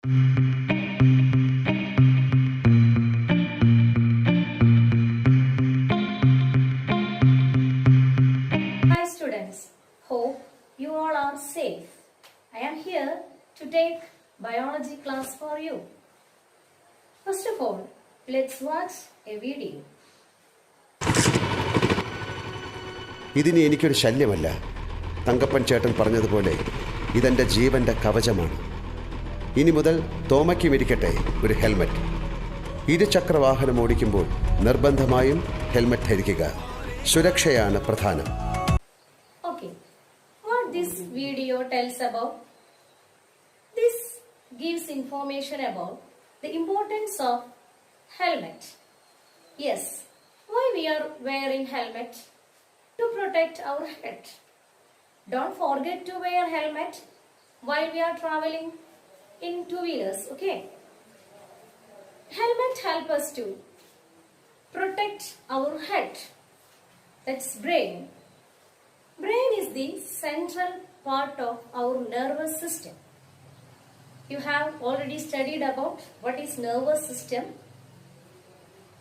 Hi students, hope you all are safe. I am here to take biology class for you. First of all, let's watch a video. ഇതിനി എനിക്കൊരു ശല്യമല്ല. തങ്കപ്പൻ ചേട്ടൻ പറഞ്ഞതുപോലെ ഇതെൻ്റെ ജീവൻ്റെ കവചമാണ്. ഇനി മുതൽ തോമയ്ക്കും ഇരിക്കട്ടെ ഒരു ഹെൽമറ്റ്. ഇരുചക്രവാഹനം ഓടിക്കുമ്പോൾ നിർബന്ധമായും ഹെൽമറ്റ് ധരിക്കുക. സുരക്ഷയാണ് പ്രധാനം. Okay, what this video tells about? This gives information about the importance of helmet. Yes, why we are wearing helmet? To protect our head. Don't forget to wear helmet while we are traveling in two-wheelers, okay? Helmet help us to protect our head. That's brain. Brain is the central part of our nervous system. You have already studied about what is nervous system.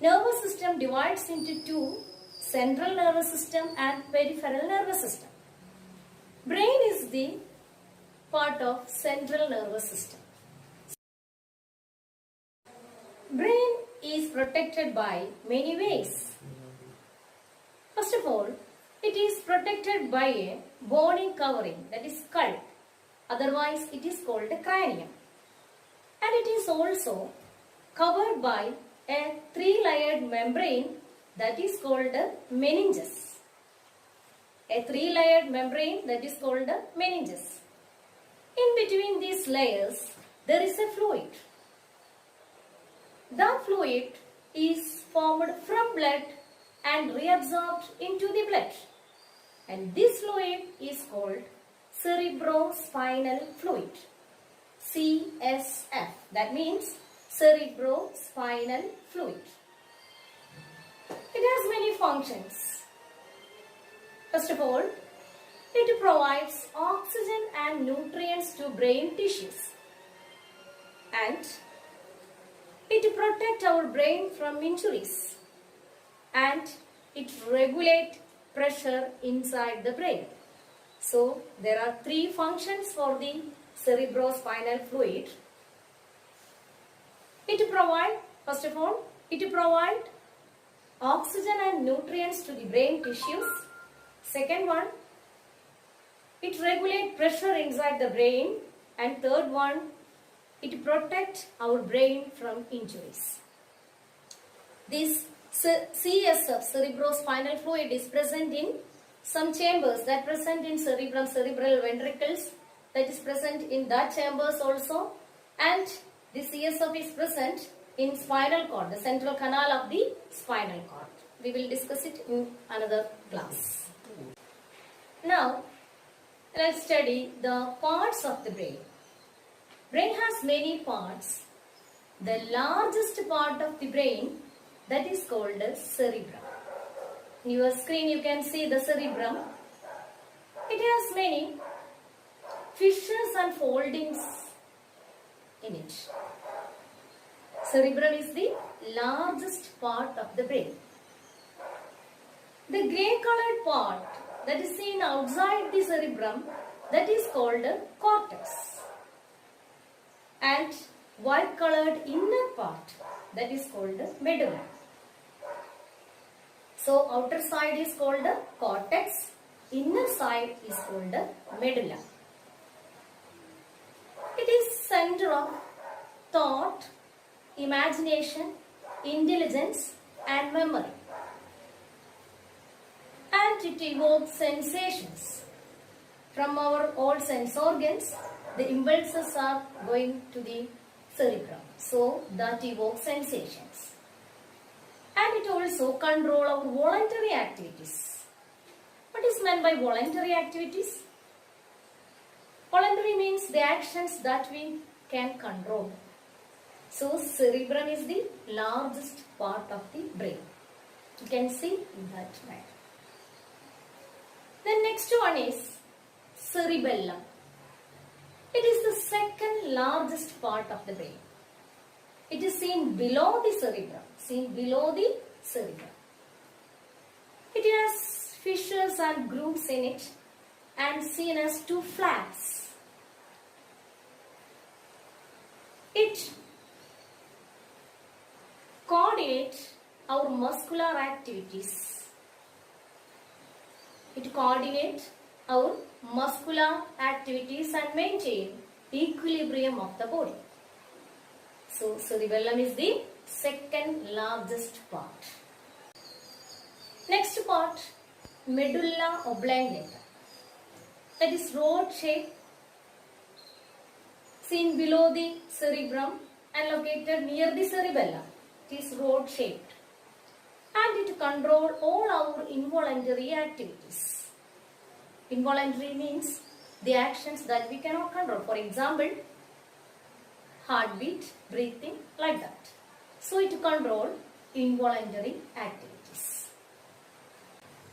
Nervous system divides into two: central nervous system and peripheral nervous system. Brain is the part of central nervous system. Brain is protected by many ways. First of all, it is protected by a bony covering, that is skull. Otherwise, it is called a cranium. And it is also covered by a three-layered membrane that is called a meninges. A three-layered membrane that is called a meninges. In between these layers, there is a fluid. That fluid is formed from blood and reabsorbed into the blood. And this fluid is called cerebrospinal fluid. CSF. That means cerebrospinal fluid. It has many functions. First of all, it provides oxygen and nutrients to brain tissues. And it protects our brain from injuries. And it regulates pressure inside the brain. So, there are three functions for the cerebrospinal fluid. It provides, first of all, it provides oxygen and nutrients to the brain tissues. Second one, it regulates pressure inside the brain. And third one, it protects our brain from injuries. This CSF, cerebrospinal fluid, is present in some chambers that present in cerebrum, cerebral ventricles, that is present in that chambers also. And the CSF is present in spinal cord, the central canal of the spinal cord. We will discuss it in another class. Now, let's study the parts of the brain. Brain has many parts. The largest part of the brain, that is called cerebrum. In your screen you can see the cerebrum. It has many fissures and foldings in it. Cerebrum is the largest part of the brain. The grey colored part that is seen outside the cerebrum, that is called cortex. And white colored inner part, that is called medulla. So outer side is called cortex, inner side is called medulla. It is center of thought, imagination, intelligence and memory. And it evokes sensations. From our all sense organs, the impulses are going to the cerebrum. So that evokes sensations. And it also controls our voluntary activities. What is meant by voluntary activities? Voluntary means the actions that we can control. So cerebrum is the largest part of the brain. You can see in that manner. The next one is cerebellum. It is the second largest part of the brain. It is seen below the cerebrum. Seen below the cerebrum. It has fissures and grooves in it and seen as two flaps. It coordinates our muscular activities. It coordinates our muscular activities and maintain equilibrium of the body. So cerebellum is the second largest part. Next part, medulla oblongata. That is rod shape, seen below the cerebrum and located near the cerebellum. It is rod shaped and it controls all our involuntary activities. Involuntary means the actions that we cannot control. For example, heartbeat, breathing, like that. So it controls involuntary activities.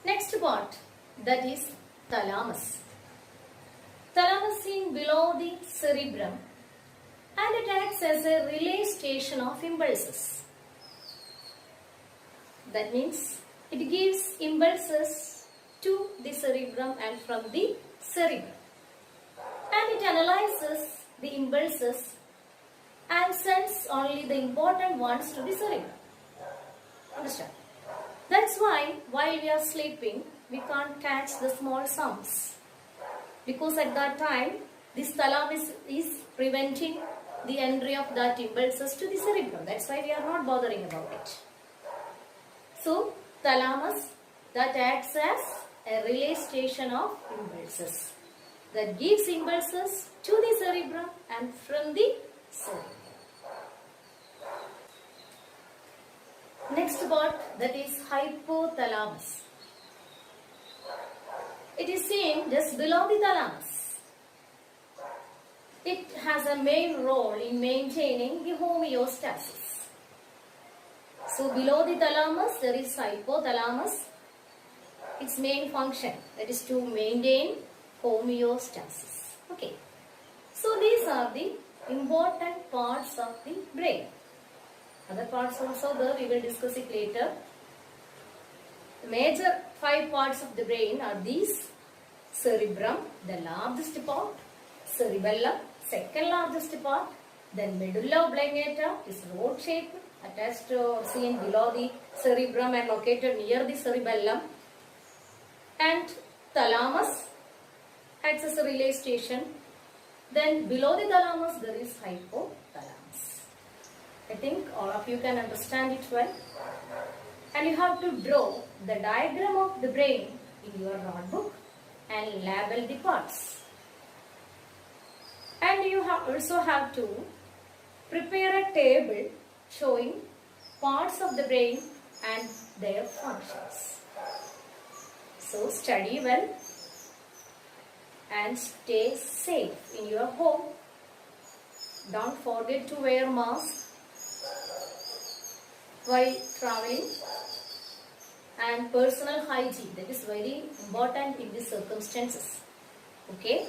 Next part, that is thalamus. Thalamus seen below the cerebrum and it acts as a relay station of impulses. That means it gives impulses to the cerebrum and from the cerebrum. And it analyzes the impulses and sends only the important ones to the cerebrum. Understand? That's why while we are sleeping, we can't catch the small sounds. Because at that time, this thalamus is preventing the entry of that impulses to the cerebrum. That's why we are not bothering about it. So, thalamus that acts as a relay station of impulses. That gives impulses to the cerebrum and from the cerebrum. Next part, that is hypothalamus. It is seen just below the thalamus. It has a main role in maintaining the homeostasis. So below the thalamus there is hypothalamus. Its main function, that is to maintain homeostasis. Okay. So these are the important parts of the brain. Other parts also there, we will discuss it later. The major 5 parts of the brain are these: cerebrum, the largest part; cerebellum, second largest part; then medulla oblongata is rod shaped, attached or seen below the cerebrum and located near the cerebellum; and thalamus acts as a relay station. Then below the thalamus there is hypothalamus. I think all of you can understand it well. And you have to draw the diagram of the brain in your notebook and label the parts. And you also have to prepare a table showing parts of the brain and their functions. So study well and stay safe in your home. Don't forget to wear mask while traveling, and personal hygiene, that is very important in these circumstances. Okay.